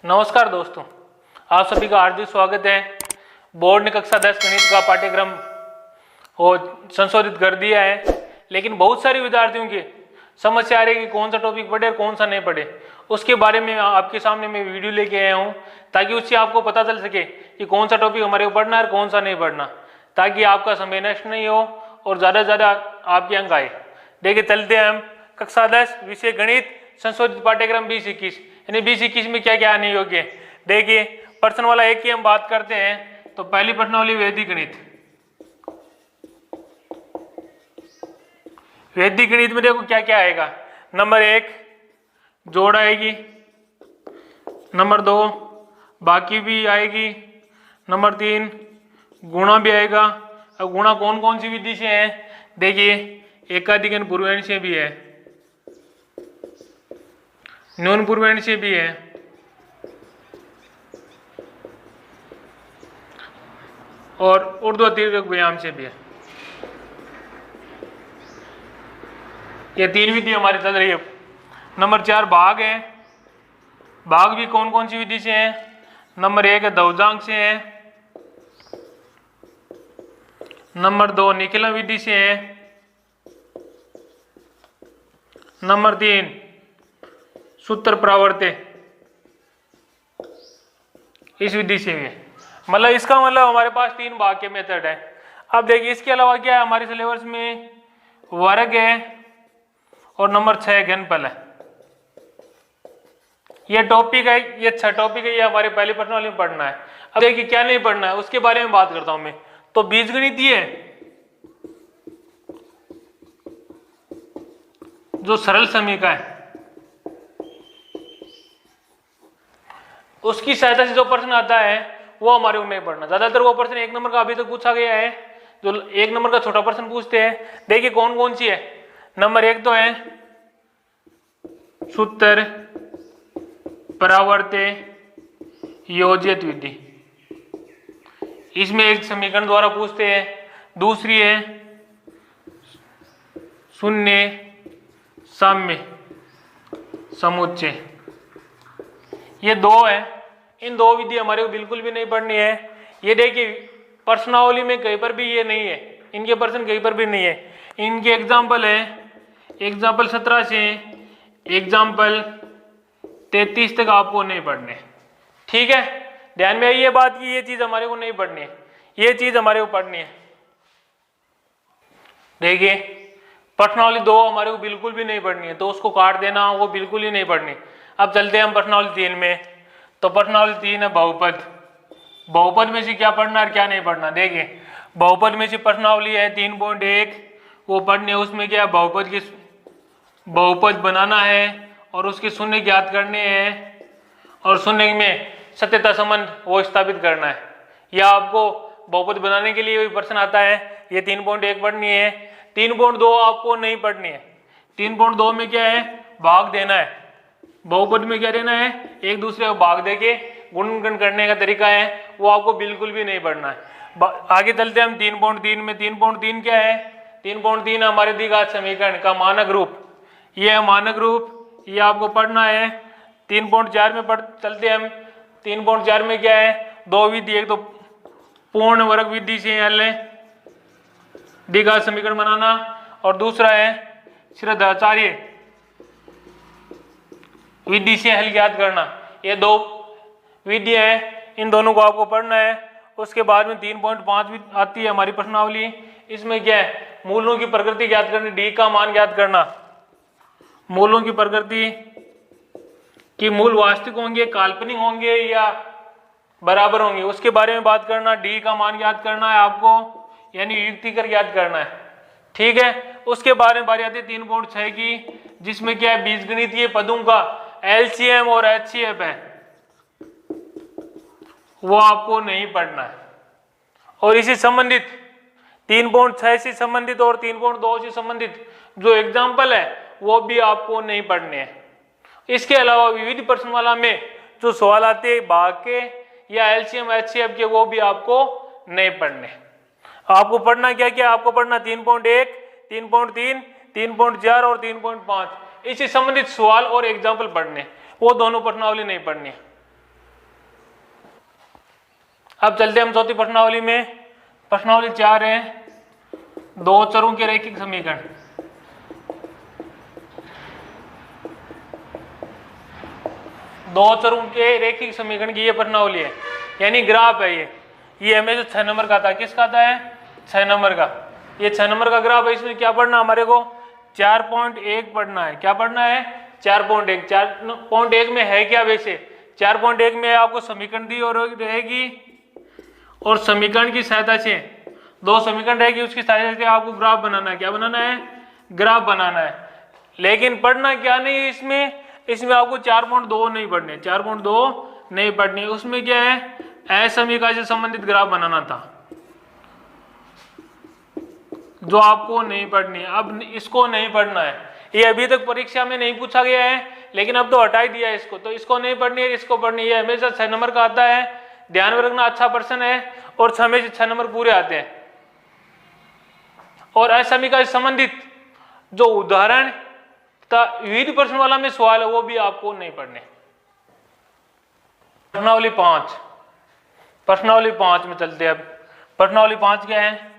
नमस्कार दोस्तों, आप सभी का हार्दिक स्वागत है। बोर्ड ने कक्षा 10 गणित का पाठ्यक्रम और संशोधित कर दिया है, लेकिन बहुत सारे विद्यार्थियों की समस्या आ रही है कि कौन सा टॉपिक पढ़े और कौन सा नहीं पढ़े। उसके बारे में आपके सामने मैं वीडियो लेके आया हूँ ताकि उससे आपको पता चल सके कि कौन सा टॉपिक हमारे को पढ़ना है और कौन सा नहीं पढ़ना, ताकि आपका समय नष्ट नहीं हो और ज़्यादा से ज़्यादा आपके अंक आए। देखिए, चलते हैं हम कक्षा 10 विषय गणित संशोधित पाठ्यक्रम 2021 यानी 2021 में क्या क्या आने योग्य है। देखिए, प्रश्न वाला एक की हम बात करते हैं तो पहली प्रश्नावली वैदिक गणित। वैदिक गणित में देखो क्या क्या आएगा। नंबर 1 जोड़ आएगी, नंबर 2 बाकी भी आएगी, नंबर 3 गुणा भी आएगा। अब गुणा कौन कौन सी विधि से है, देखिए एकाधिकन पूर्वायन से भी है, न्यून पूर्वायन से भी है, और ऊर्ध्वतिर्यक व्यायाम से भी है। ये 3 विधि हमारी चल रही है। नंबर 4 भाग है। भाग भी कौन कौन सी विधि से है। नंबर 1 है दवजांक से है, नंबर 2 निखिलन विधि से है, नंबर 3 सूत्र प्रावर्ते इस विधि से भी है। मतलब इसका मतलब हमारे पास 3 भाग के मेथड है। अब देखिए, इसके अलावा क्या है हमारे सिलेबस में, वर्ग है और नंबर 6 घनफल है। ये टॉपिक है, ये 6 टॉपिक है, ये हमारे पहले प्रश्नावली में पढ़ना है। अब देखिए क्या नहीं पढ़ना है उसके बारे में बात करता हूं मैं। तो बीजगणित ये है जो सरल समीकरण है, उसकी सहायता से जो प्रश्न आता है वो हमारे को नहीं पढ़ना। ज्यादातर वो प्रश्न 1 नंबर का अभी तक पूछा गया है, जो 1 नंबर का छोटा प्रश्न पूछते हैं। देखिए कौन कौन सी है। नंबर 1 तो है सूत्र परावर्ते योजित विधि, इसमें एक समीकरण द्वारा पूछते हैं। दूसरी है शून्य साम्य समुच्चय, ये 2 है। इन 2 विधि हमारे को बिल्कुल भी नहीं पढ़नी है। ये देखिए प्रश्नावली में कहीं पर भी ये नहीं है, इनके प्रश्न कहीं पर भी नहीं है। इनके एग्जाम्पल है एग्जाम्पल 17 से एग्जाम्पल 33 तक आपको नहीं पढ़ने। ठीक है, ध्यान में ये बात की ये चीज हमारे को नहीं पढ़नी है, ये चीज हमारे को पढ़नी है। देखिए प्रश्नावली 2 हमारे को बिल्कुल भी नहीं पढ़नी है, तो उसको काट देना, वो बिल्कुल ही नहीं पढ़नी। अब चलते हैं हम प्रश्नावली 3 में। तो प्रश्नावली 3 है बहुपद। बहुपद में से क्या पढ़ना और क्या नहीं पढ़ना। देखिए बहुपद में से प्रश्नावली है 3.1, वो पढ़नी है। उसमें क्या बहुपद बनाना है और उसके शून्य ज्ञात करने हैं और शून्य में सत्यता संबंध वो स्थापित करना है। या आपको बहुपद बनाने के लिए भी प्रश्न आता है, ये 3.1 पढ़नी है। 3.2 आपको नहीं पढ़नी है। 3.2 में क्या है, भाग देना है। बहुपद में क्या देना है, एक दूसरे को भाग देके गुणनखंड करने का तरीका है, वो आपको बिल्कुल भी नहीं पढ़ना है। आगे चलते हैं हम 3.3 में। 3.3 क्या है, 3.3 हमारे द्विघात समीकरण का मानक रूप, ये है मानक रूप, ये आपको पढ़ना है। 3.4 में चलते हैं हम। 3.4 में क्या है, 2 विधि, एक तो पूर्ण वर्ग विधि से हल है द्विघात समीकरण बनाना, और दूसरा है श्रद्धाचार्य विधि से हल ज्ञात करना। ये 2 विधि है, इन दोनों को आपको पढ़ना है। उसके बाद में 3.5 भी आती है हमारी प्रश्नावली। इसमें क्या है, मूलों की प्रकृति ज्ञात करनी, डी का मान ज्ञात करना। मूलों की प्रकृति कि मूल वास्तविक होंगे, काल्पनिक होंगे या बराबर होंगे, उसके बारे में बात करना। डी का मान ज्ञात करना है आपको, यानी युक्तिकर ज्ञात करना है। ठीक है, उसके बारे में बारी आती है 3.6 की, जिसमें क्या है, बीजगणितीय पदों का एलसीएम और एचसीएफ है, वो आपको नहीं पढ़ना है। और इसी संबंधित 3.6 से संबंधित और 3.2 से संबंधित जो एग्जाम्पल है वो भी आपको नहीं पढ़ने हैं। इसके अलावा विविध प्रश्नमाला में जो सवाल आते हैं भाग के या एलसीएम एचसीएफ के, वो भी आपको नहीं पढ़ने। आपको पढ़ना क्या क्या, आपको पढ़ना 3.1, 3.3, 3.4 और 3.5, इससे संबंधित सवाल और एग्जाम्पल पढ़ने, वो दोनों प्रश्नावली नहीं पढ़नी। अब चलते हम चौथी प्रश्नावली में। प्रश्नावली 4 है, दो चरों के रैखिक समीकरण। दो चरों के रैखिक समीकरण की ये प्रश्नावली है, यानी ग्राफ है ये हमें 6 नंबर का था। किसका था है? 6 नंबर का। ये 6 नंबर का ग्राफ है। इसमें क्या पढ़ना हमारे को? 4.1 पढ़ना है। क्या पढ़ना है? 4.1। 4.1 में है क्या? वैसे 4.1 में आपको समीकरण दी और रहेगी, और समीकरण की सहायता से दो समीकरण रहेगी, उसकी सहायता से आपको ग्राफ बनाना है। क्या बनाना है? ग्राफ बनाना है। लेकिन पढ़ना क्या नहीं है इसमें आपको 4.2 नहीं पढ़ने, 4.2 नहीं पढ़नी। उसमें क्या है? असमीका से संबंधित ग्राफ बनाना था, जो आपको नहीं पढ़नी है। अब इसको नहीं पढ़ना है, ये अभी तक परीक्षा में नहीं पूछा गया है, लेकिन अब तो हटा ही दिया है इसको, तो इसको नहीं पढ़नी है, इसको पढ़नी है। हमेशा 6 नंबर का आता है, ध्यान में रखना। अच्छा प्रश्न है और हमेशा 6 नंबर पूरे आते हैं। और असमीका से संबंधित जो उदाहरण विविध प्रश्न वाला में सवाल है, वो भी आपको नहीं पढ़ने। प्रश्नावली 5, प्रश्नावली 5 में चलते हैं। अब प्रश्नावली 5 क्या है?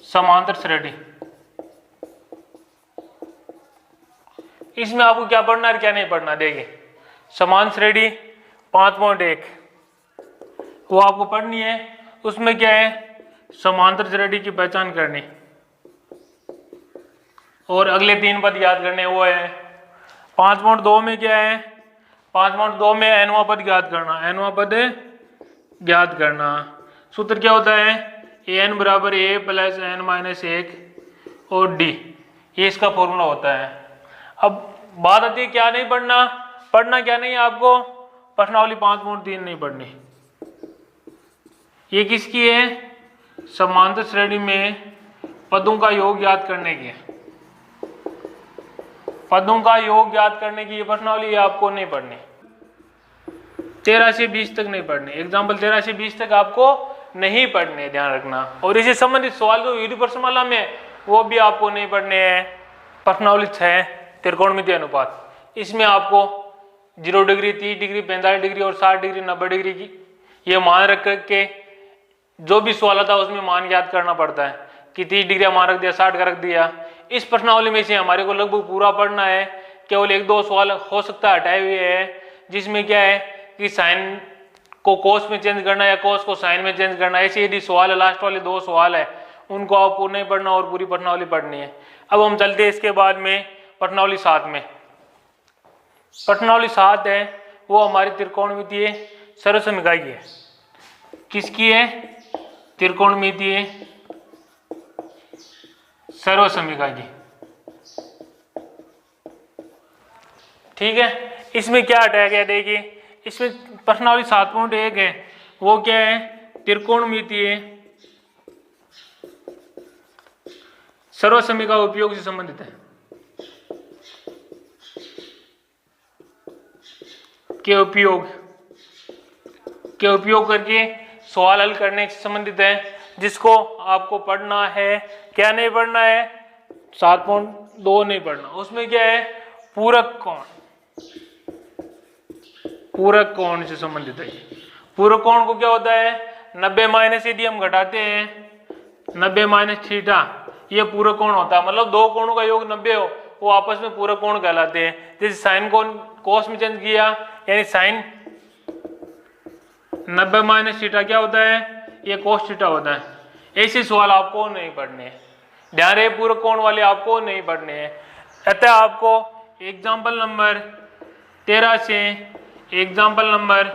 समांतर श्रेणी। इसमें आपको क्या पढ़ना है क्या नहीं पढ़ना, देखिए। समान श्रेणी 5.1 वो आपको पढ़नी है। उसमें क्या है? समांतर श्रेणी की पहचान करनी और अगले 3 पद याद करने। वो है 5.2 में क्या है? 5.2 में एनवा पद ज्ञात करना, एनवा पद ज्ञात करना। सूत्र क्या होता है? एन बराबर ए प्लस एन माइनस 1 और डी, ये इसका फॉर्मूला होता है। अब बात आती है क्या नहीं पढ़ना, पढ़ना क्या नहीं है आपको? प्रश्नावली 5.3 नहीं पढ़नी। ये किसकी है? समांतर श्रेणी में पदों का योग याद करने की है। पदों का योग याद करने की ये प्रश्नावली आपको नहीं पढ़नी। 13 से 20 तक नहीं पढ़नी। एग्जाम्पल 13 से 20 तक आपको नहीं पढ़ने, ध्यान रखना। और इसे संबंधित सवाल जो विविध प्रश्नमाला में, वो भी आपको नहीं पढ़ने हैं। प्रश्नावली 6 त्रिकोणमितीय अनुपात। इसमें आपको 0 डिग्री, 30 डिग्री, 45 डिग्री और 60 डिग्री, 90 डिग्री की ये मान रख के जो भी सवाल आता है उसमें मान याद करना पड़ता है कि 30 डिग्री मान रख दिया, 60 का रख दिया। इस प्रश्नावली में से हमारे को लगभग पूरा पढ़ना है। केवल 1-2 सवाल हो सकता है हटाए हुए हैं, जिसमें क्या है कि साइन को कोस में चेंज करना या कोस को साइन में चेंज करना। ऐसे यदि सवाल है, लास्ट वाले 2 सवाल है, उनको आपको नहीं पढ़ना और पूरी प्रश्नावली पढ़नी है। अब हम चलते हैं इसके बाद में प्रश्नावली 7 में। प्रश्नावली 7 है वो हमारी त्रिकोणमितीय सर्वसमीका की है। किसकी है? त्रिकोणमितीय सर्वसमीका की। ठीक है, इसमें क्या हटाया गया? देखिए, इसमें प्रश्नावली 7.1 है वो क्या है? त्रिकोणमितीय सर्वसमीका उपयोग से संबंधित है। के उपयोग करके सवाल हल करने से संबंधित है, जिसको आपको पढ़ना है। क्या नहीं पढ़ना है? 7.2 नहीं पढ़ना। उसमें क्या है? पूरक कोण, पूरक कोण से संबंधित है। पूरक कोण को क्या होता है? 90 माइनस यदि हम घटाते हैं 90 माइनस थीटा, ये पूरक कोण होता है। मतलब 2 कोणों का योग 90 हो, वो आपस में पूरक कोण कहलाते हैं। जैसे साइन को कोस में चेंज किया, यानी साइन 90 माइनस थीटा क्या होता है? ये कोस थीटा होता है। ऐसे सवाल आपको नहीं पढ़ने हैं, ध्यान रहे, पूरक कोण वाले आपको नहीं पढ़ने हैं। अतः आपको एग्जाम्पल नंबर 13 से एग्जाम्पल नंबर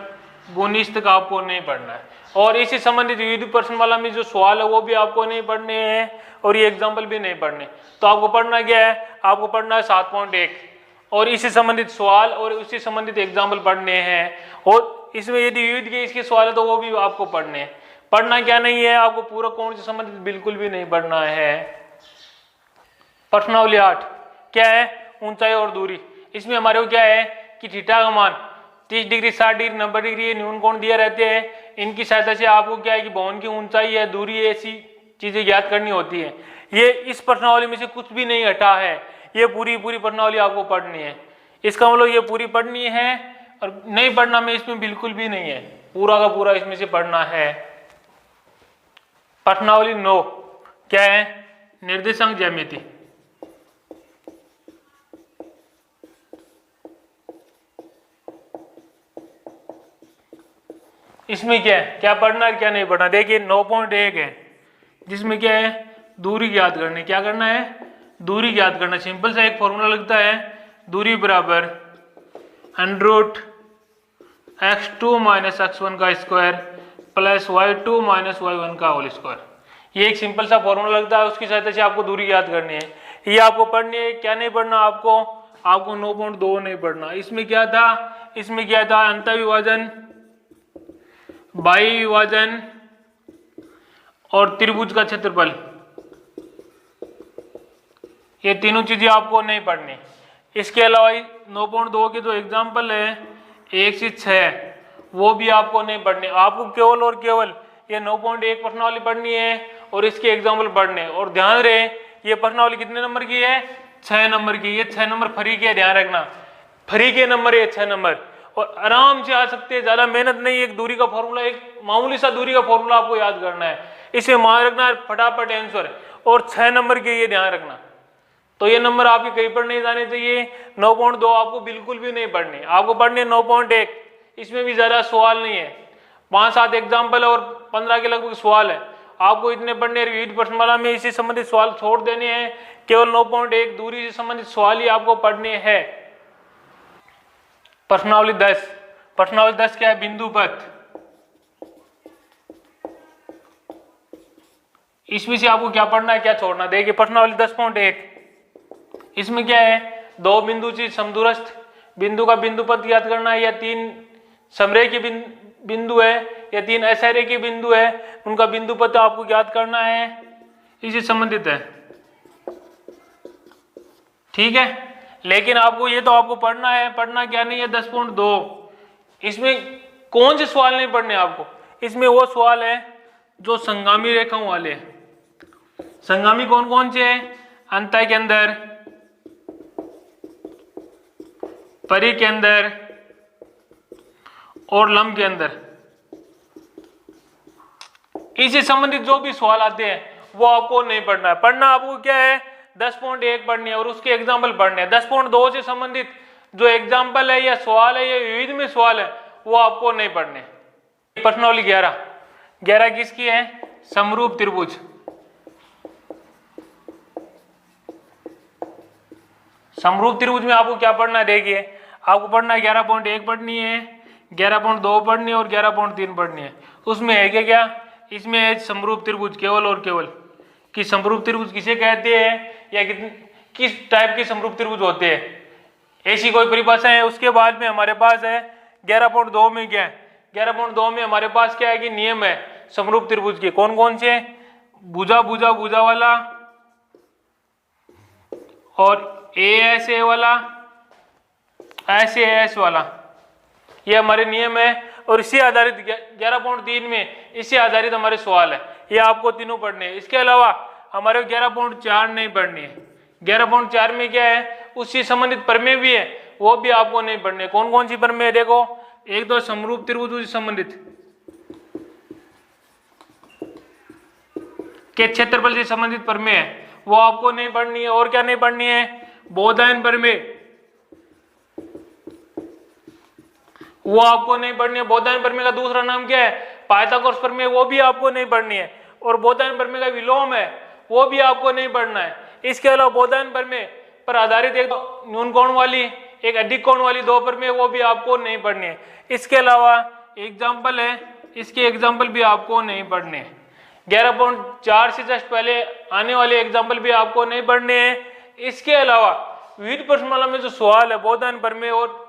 19 तक आपको नहीं पढ़ना है। और इसी संबंधित विविध प्रश्न वाला में जो सवाल है वो भी आपको नहीं पढ़ने हैं, और ये एग्जाम्पल भी नहीं पढ़ने। तो आपको पढ़ना क्या है? आपको पढ़ना है 7.1 और इससे संबंधित सवाल और उससे संबंधित एग्जाम्पल पढ़ने हैं। और इसमें यदि विविध के इसके सवाल है तो वो भी आपको पढ़ने हैं। पढ़ना क्या नहीं है? आपको पूरक कोण से संबंधित बिल्कुल भी नहीं पढ़ना है। प्रश्नावली 8 क्या है? ऊंचाई और दूरी। इसमें हमारे को क्या है कि थीटा का मान 30 डिग्री, 60 डिग्री, 90 डिग्री ये न्यून कोण दिए रहते हैं। इनकी सहायता से आपको क्या है कि भवन की ऊंचाई है, दूरी है, ऐसी चीजें ज्ञात करनी होती है। ये इस प्रश्नावली में से कुछ भी नहीं हटा है, ये पूरी प्रश्नावली आपको पढ़नी है। इसका मतलब ये पूरी पढ़नी है, और नहीं पढ़ना में इसमें बिल्कुल भी नहीं है, पूरा का पूरा इसमें से पढ़ना है। प्रश्नावली 9 क्या है? निर्देशांक ज्यामिति। इसमें क्या है, क्या पढ़ना है क्या नहीं पढ़ना? देखिए 9.1 है जिसमें क्या है, दूरी ज्ञात करनी। क्या करना है? दूरी ज्ञात करना। सिंपल सा एक फॉर्मूला लगता है, दूरी बराबर √x2 माइनस x1 का square plus y2 minus y1 का होल स्क्वायर। ये एक सिंपल सा फॉर्मूला लगता है, उसकी सहायता से आपको दूरी याद करनी है। ये आपको पढ़नी है। क्या नहीं पढ़ना आपको? आपको 9.2 नहीं पढ़ना। इसमें क्या था? इसमें क्या था? अंतःविभाजन, बाह्य विभाजन और त्रिभुज का क्षेत्रफल, ये तीनों चीजें आपको नहीं पढ़नी। इसके अलावा 9.2 के जो एग्जाम्पल है 1 से 6 वो भी आपको नहीं पढ़ने। आपको केवल और केवल ये 9.1 प्रश्नावली पढ़नी है और इसके एग्जाम्पल पढ़ने हैं। और ध्यान रहे ये प्रश्नावली कितने नंबर की है? 6 नंबर की। ये 6 नंबर फ्री के, ध्यान रखना, फ्री के नंबर है 6 नंबर, और आराम से आ सकते हैं। ज्यादा मेहनत नहीं, एक दूरी का फॉर्मूला, एक मामूली सा दूरी का फॉर्मूला आपको याद करना है, इसे मान रखना है, फटाफट आंसर, और 6 नंबर के ये ध्यान रखना। तो ये नंबर आपके कहीं पर नहीं जाने चाहिए। 9.2 आपको बिल्कुल भी नहीं पढ़ने, आपको पढ़ने 9.1। इसमें भी ज्यादा सवाल नहीं है, 5-7 एग्जाम्पल और 15 के लगभग सवाल है। आपको इतने पढ़ने, विविध प्रश्नमाला में इसी संबंधित सवाल छोड़ देने हैं। केवल 9.1 दूरी से संबंधित सवाल ही आपको पढ़ने हैं। प्रश्नावली 10। प्रश्नावली 10 क्या है? बिंदु पथ। इसमें से आपको क्या पढ़ना है क्या छोड़ना? देखिए प्रश्नावली 10.1, इसमें क्या है? दो बिंदु से समदूरस्थ बिंदु का बिंदु पथ याद करना है, या 3 समरेखीय बिंदु है या 3 असरेखीय बिंदु है, उनका बिंदु पथ आपको याद करना है, इसी संबंधित है। ठीक है, लेकिन आपको ये तो आपको पढ़ना है, पढ़ना क्या नहीं है? 10.2। इसमें कौन से सवाल नहीं पढ़ने आपको? इसमें वो सवाल है जो संगामी रेखाओं वाले हैं। संगामी कौन कौन से हैं? अंतः के अंदर, परि के अंदर और लंब के अंदर, इससे संबंधित जो भी सवाल आते हैं वो आपको नहीं पढ़ना है। पढ़ना आपको क्या है? 10.1 पढ़नी है और उसके एग्जाम्पल पढ़ने हैं। 10.2 से संबंधित जो एग्जाम्पल है या सवाल है या विविध में सवाल है वो आपको नहीं पढ़ने। प्रश्नावली 11 किसकी है? समरूप त्रिभुज। समरूप त्रिभुज में आपको क्या पढ़ना है? देखिए आपको पढ़ना है 11.1 पढ़नी है, 11.2 पढ़नी है और 11.3 पढ़नी है। उसमें है क्या? इसमें है समरूप त्रिभुज, केवल और केवल कि समरूप त्रिभुज किसे कहते हैं या किस टाइप के समरूप त्रिभुज होते हैं, ऐसी कोई परिभाषा है। उसके बाद में हमारे पास है 11.2 में क्या है? 11.2 में हमारे पास क्या है कि नियम है समरूप त्रिभुज के। कौन कौन से? भुजा भुजा भुजा वाला और ए वाला, एस वाला, ये हमारे नियम है। और इसी आधारित 11.3 में इसी आधारित हमारे सवाल है, ये आपको तीनों पढ़ने हैं। इसके अलावा हमारे 11.4 नहीं पढ़नी है। 11.4 में क्या है? उससे संबंधित प्रमेय भी है, वो भी आपको नहीं पढ़ने। कौन कौन सी प्रमेय है? देखो, एक तो समरूप त्रिभुज से संबंधित के क्षेत्रफल से संबंधित प्रमेय है, वो आपको नहीं पढ़नी है। और क्या नहीं पढ़नी है? बोधायन प्रमेय, वो आपको नहीं पढ़नी है। बोधायन प्रमेय का दूसरा नाम क्या है? पाइथागोरस प्रमेय, वो भी आपको नहीं पढ़नी है। और बोधायन प्रमेय का विलोम है, वो भी आपको नहीं पढ़ना है। इसके अलावा बोधायन प्रमेय पर आधारित एक न्यून कोण वाली, एक अधिक कोण वाली 2 प्रमेय, वो भी आपको नहीं पढ़नी है। इसके अलावा एग्जाम्पल है, इसके एग्जाम्पल भी आपको नहीं पढ़ने हैं। 11.4 से जस्ट पहले आने वाले एग्जाम्पल भी आपको नहीं पढ़ने हैं। इसके अलावा विविध प्रश्नमाला में जो सवाल है बोधायन प्रमेय और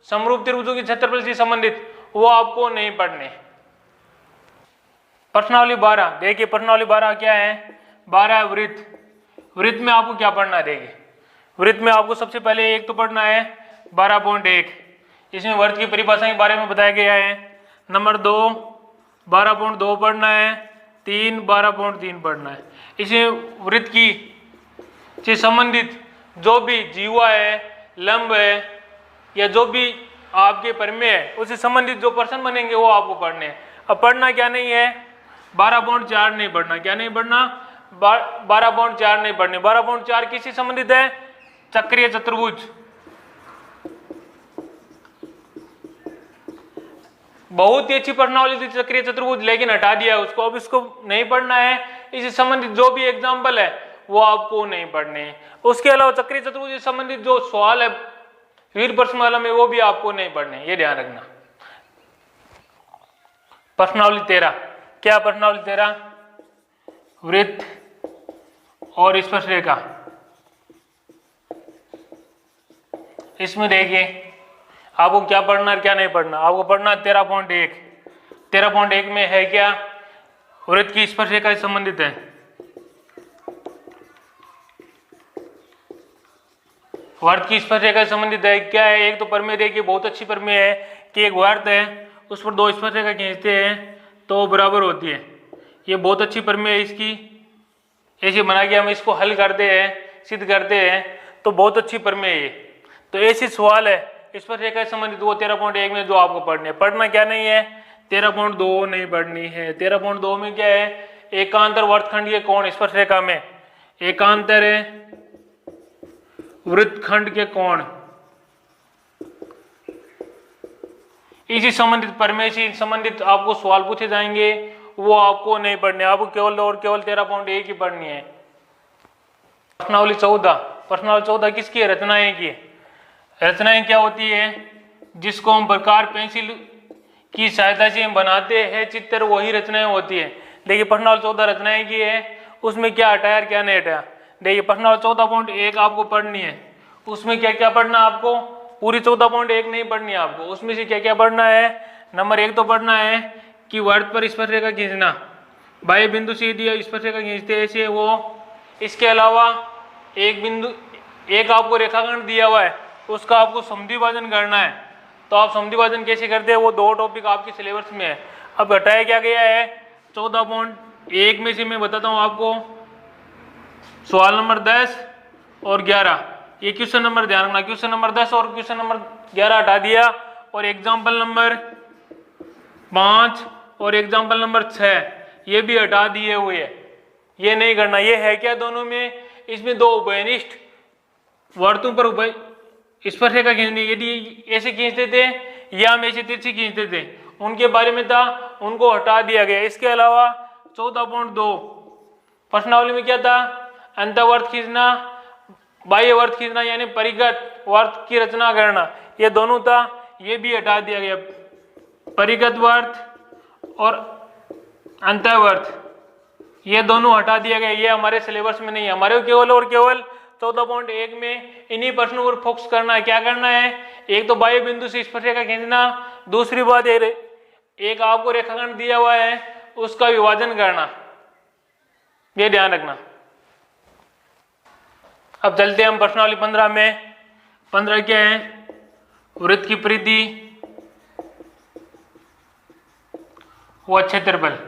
समरूप त्रिभुजों के क्षेत्रफल से संबंधित, वो आपको नहीं पढ़ने। प्रश्नावली 12, देखिए प्रश्नावली 12 क्या है? 12 वृत्त। वृत्त में आपको क्या पढ़ना है? देखिए वृत्त में आपको सबसे पहले एक तो पढ़ना है 12.1, इसमें वर्त की परिभाषा के बारे में बताया गया है। नंबर 2 12.2 पढ़ना है, 3 12.3 पढ़ना है। इसमें वृत्त की से संबंधित जो भी जीवा है, लंब है, या जो भी आपके प्रमेय है उससे संबंधित जो प्रश्न बनेंगे वो आपको पढ़ने हैं। अब पढ़ना क्या नहीं है? 12.4 नहीं पढ़ना। क्या नहीं पढ़ना? 12.4 नहीं पढ़नी। 12.4 किससे संबंधित है? चक्रीय चतुर्भुज। बहुत ही अच्छी प्रश्नावली थी चक्रीय चतुर्भुज, लेकिन हटा दिया उसको। अब इसको नहीं पढ़ना है। इससे संबंधित जो भी एग्जाम्पल है वो आपको नहीं पढ़ने। उसके अलावा चक्रीय चतुर्भुज से संबंधित जो सवाल है विविध प्रश्न वाला में, वो भी आपको नहीं पढ़ने, ये ध्यान रखना। प्रश्नावली 13। क्या प्रश्नावली 13? वृत्त और स्पर्शरेखा। इसमें देखिए आपको क्या पढ़ना है क्या नहीं पढ़ना। आपको पढ़ना 13.1। 13.1 में है क्या? वृत्त की स्पर्शरेखा से संबंधित है। वृत्त की स्पर्शरेखा से संबंधित है। क्या है? एक तो प्रमेय देखिए, बहुत अच्छी प्रमेय है कि एक वृत्त है उस पर दो स्पर्शरेखा खींचते हैं तो बराबर होती है। ये बहुत अच्छी प्रमेय है इसकी। ऐसे बना के हम इसको हल करते हैं, सिद्ध करते हैं, तो बहुत अच्छी प्रमेय है ये। तो ऐसी सवाल है स्पर्शरेखा से संबंधित वो 13.1 में जो आपको पढ़ने। पढ़ना क्या नहीं है? 13.2 नहीं पढ़नी है। 13.2 में क्या है? एकांतर वृत्तखंड के कोण स्पर्शरेखा में। एकांतर है वृत्तखंड के कोण। इसी संबंधित प्रमेय से संबंधित आपको सवाल पूछे जाएंगे, वो आपको नहीं पढ़ने। आपको केवल और केवल 13.1 ही पढ़नी है। प्रश्नावली 14। प्रश्नावली 14 किसकी है? रचनाएं की। रचनाएं क्या होती है? जिसको हम प्रकार पेंसिल की सहायता से हम बनाते हैं चित्र, वही रचनाएं होती है। देखिए प्रश्नावली 14 रचनाएं की है, उसमें क्या हटाया और क्या नहीं हटाया। देखिए प्रश्नावली 14.1 आपको पढ़नी है। उसमें क्या क्या पढ़ना आपको? पूरी 14.1 नहीं पढ़नी है आपको। उसमें से क्या क्या पढ़ना है? नंबर 1 तो पढ़ना है कि वृत्त पर स्पर्शरेखा खींचना, बाह्य बिंदु से यदि स्पर्शरेखा खींचते हैं ऐसे वो। इसके अलावा एक बिंदु, एक आपको रेखाखंड दिया हुआ है, उसका आपको समद्विभाजन करना है। तो आप समद्विभाजन कैसे करते हैं, वो दो टॉपिक आपके सिलेबस में है। अब हटाया क्या गया है? 14.1 में से मैं बताता हूँ आपको। सवाल नंबर 10 और 11, ये क्वेश्चन नंबर ध्यान रखना। क्वेश्चन नंबर 10 और क्वेश्चन नंबर 11 हटा दिया, और एग्जाम्पल नंबर 5 और एग्जाम्पल नंबर 6 ये भी हटा दिए हुए है। ये नहीं करना। ये है क्या दोनों में? इसमें दो उभयनिष्ठ वर्तों पर स्पर्शरेखा खींचनी। यदि ऐसे खींचते थे या हम ऐसे तिरछी खींचते थे, उनके बारे में था, उनको हटा दिया गया। इसके अलावा 14.2 प्रश्नावली में क्या था? अंतःवर्त खींचना, बाह्य वर्त खींचना, यानी परिगत वर्त की रचना करना, ये दोनों था, ये भी हटा दिया गया। परिगत वर्त और अंतःवर्त ये दोनों हटा दिया गया। ये हमारे सिलेबस में नहीं है। हमारे केवल और केवल 14.1 में इन्हीं प्रश्नों पर फोकस करना है। क्या करना है? एक तो बाह्य बिंदु से स्पर्शरेखा खींचना, दूसरी बात एक आपको रेखाखंड दिया हुआ है उसका विभाजन करना, ये ध्यान रखना। अब चलते हैं हम प्रश्नावली 15 में। 15 क्या है? वृत्त की परिधि व क्षेत्रफल।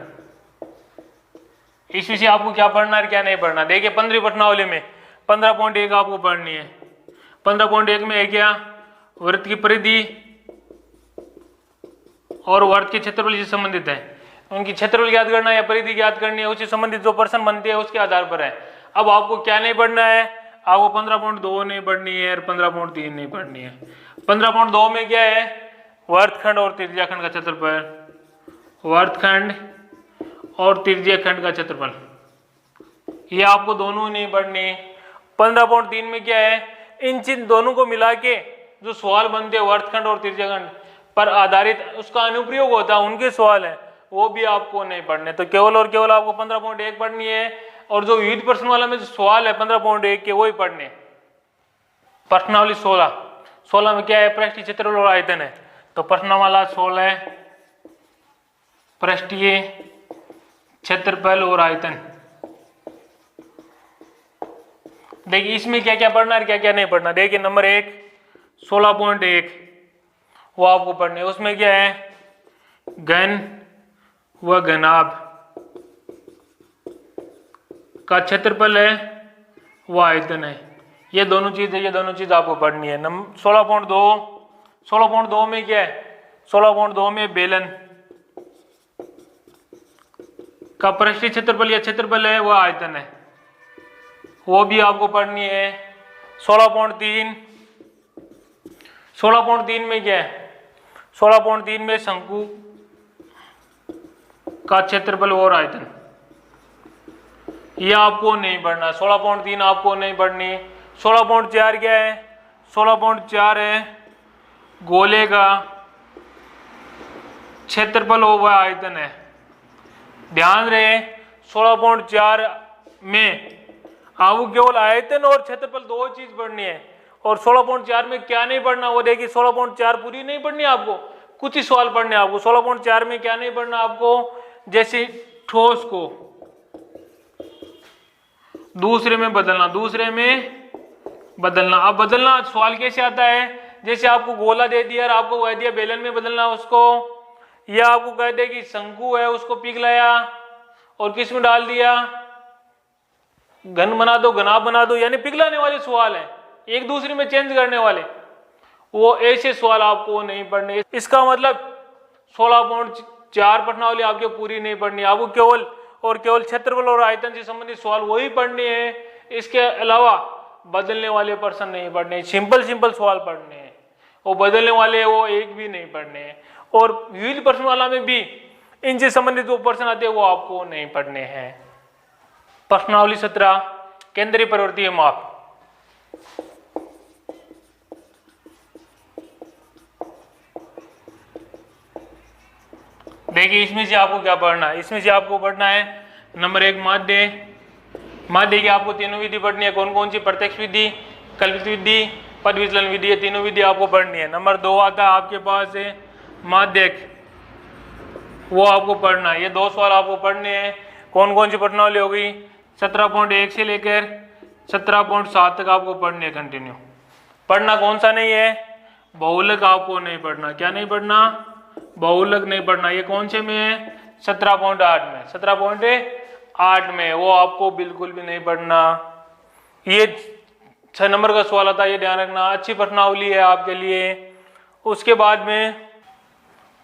इस विषय आपको क्या पढ़ना है क्या नहीं पढ़ना। देखिए 15वीं प्रश्नावली में 15.1 आपको पढ़नी है। 15.1 में है क्या? वृत्त की परिधि और वृत्त के क्षेत्रफल से संबंधित है। उनकी क्षेत्रफल ज्ञात करना या परिधि ज्ञात करनी है, उससे संबंधित जो प्रश्न बनते हैं उसके आधार पर है। अब आपको क्या नहीं पढ़ना है? आपको 15.2 नहीं पढ़नी है और 15.3 नहीं पढ़नी है। 15.2 में क्या है? वर्तखंड और त्रिज्याखंड का क्षेत्रफल। वर्तखंड और त्रिज्याखंड का क्षेत्रफल, ये आपको दोनों नहीं पढ़नी। 15.3 में क्या है? इन चिन्ह दोनों को मिला के जो सवाल बनते हैं वर्तखंड और त्रिज्याखंड पर आधारित, उसका अनुप्रयोग होता है, उनके सवाल है, वो भी आपको नहीं पढ़ने। तो केवल और केवल आपको 15.1 पढ़नी है, और जो विविध प्रश्न वाला में जो सवाल है 15.1 के, वही पढ़ने। प्रश्नावली 16 में क्या है? पृष्ठीय क्षेत्रफल और आयतन है। तो प्रश्नमाला 16 है पृष्ठीय क्षेत्रफल और आयतन। देखिए इसमें क्या क्या पढ़ना है क्या क्या नहीं पढ़ना। देखिए नंबर 1 16.1 वो आपको पढ़ने है। उसमें क्या है? घन व घनाभ का क्षेत्रफल है व आयतन है। ये दोनों चीज है, ये दोनों चीज आपको पढ़नी है। 16.2 में क्या है? 16.2 में बेलन का पृष्ठीय क्षेत्रफल या क्षेत्रफल है वह आयतन है, वो भी आपको पढ़नी है। 16.3 16.3 में क्या है, 16.3 में शंकु का क्षेत्रफल और आयतन, यह आपको नहीं पढ़ना। 16.3 आपको नहीं पढ़नी। 16.4 क्या है, 16.4 है गोले का क्षेत्रफल और वह आयतन है। ध्यान रहे 16.4 में आपको केवल आयतन और क्षेत्रफल दो चीज पढ़नी है, और 16.4 में क्या नहीं पढ़ना वो देखिए। 16.4 पूरी नहीं पढ़नी आपको, कुछ ही सवाल पढ़ने आपको। 16.4 में क्या नहीं पढ़ना आपको, जैसे ठोस को दूसरे में बदलना, दूसरे में बदलना। अब बदलना सवाल कैसे आता है, जैसे आपको गोला दे दिया और आपको कह दिया बेलन में बदलना उसको, या आपको कह दे कि शंकु है उसको पिघलाया और किस में डाल दिया, घन बना दो, घनाभ बना दो, यानी पिघलाने वाले सवाल है, एक दूसरे में चेंज करने वाले, वो ऐसे सवाल आपको नहीं पढ़ने। इसका मतलब 16.4 प्रश्नावली आपको पूरी नहीं पढ़नी, आपको केवल और केवल क्षेत्रफल और आयतन से संबंधित सवाल वही पढ़ने हैं। इसके अलावा बदलने वाले प्रश्न नहीं पढ़ने, सिंपल सवाल पढ़ने हैं, वो बदलने वाले वो एक भी नहीं पढ़ने हैं। और विविध प्रश्नमाला में भी इनसे संबंधित जो प्रश्न आते हैं वो आपको नहीं पढ़ने हैं। प्रश्नावली 17 केंद्रीय प्रवृत्तीय माप। देखिए इसमें से आपको क्या पढ़ना है, इसमें से आपको पढ़ना है नंबर 1 माध्य की आपको तीनों विधि पढ़नी है। कौन कौन सी, प्रत्यक्ष विधि, कल्पित विधि, पद विचलन विधि, ये तीनों विधि आपको पढ़नी है। नंबर 2 आता है आपके पास है माध्यक, वो आपको पढ़ना है। ये 2 सवाल आपको पढ़ने हैं। कौन कौन सी प्रश्नावली हो गई, 17.1 से लेकर 17.7 तक आपको पढ़ने है कंटिन्यू। पढ़ना कौन सा नहीं है, बहुलक आपको नहीं पढ़ना। क्या नहीं पढ़ना, बहुलक नहीं पढ़ना। ये कौन से में है, 17.8 में, 17.8 में, वो आपको बिल्कुल भी नहीं पढ़ना। ये 6 नंबर का सवाल आता है, ये ध्यान रखना, अच्छी प्रश्नावली है आपके लिए। उसके बाद में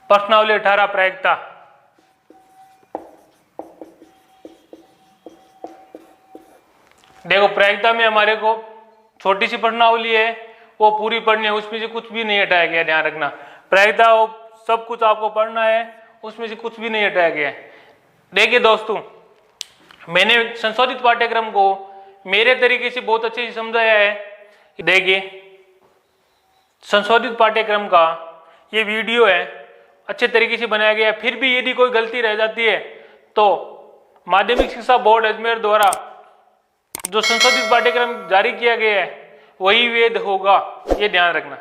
प्रश्नावली 18 प्रायिकता। देखो प्रायिकता में हमारे को छोटी सी प्रश्नावली है, वो पूरी पढ़नी है, उसमें से कुछ भी नहीं हटाया गया, ध्यान रखना। प्रायिकता सब कुछ आपको पढ़ना है, उसमें से कुछ भी नहीं हटाया गया है। देखिए दोस्तों, मैंने संशोधित पाठ्यक्रम को मेरे तरीके से बहुत अच्छे से समझाया है। देखिए संशोधित पाठ्यक्रम का ये वीडियो है, अच्छे तरीके से बनाया गया है। फिर भी यदि कोई गलती रह जाती है तो माध्यमिक शिक्षा बोर्ड अजमेर द्वारा जो संशोधित पाठ्यक्रम जारी किया गया है वही वेद होगा, ये ध्यान रखना।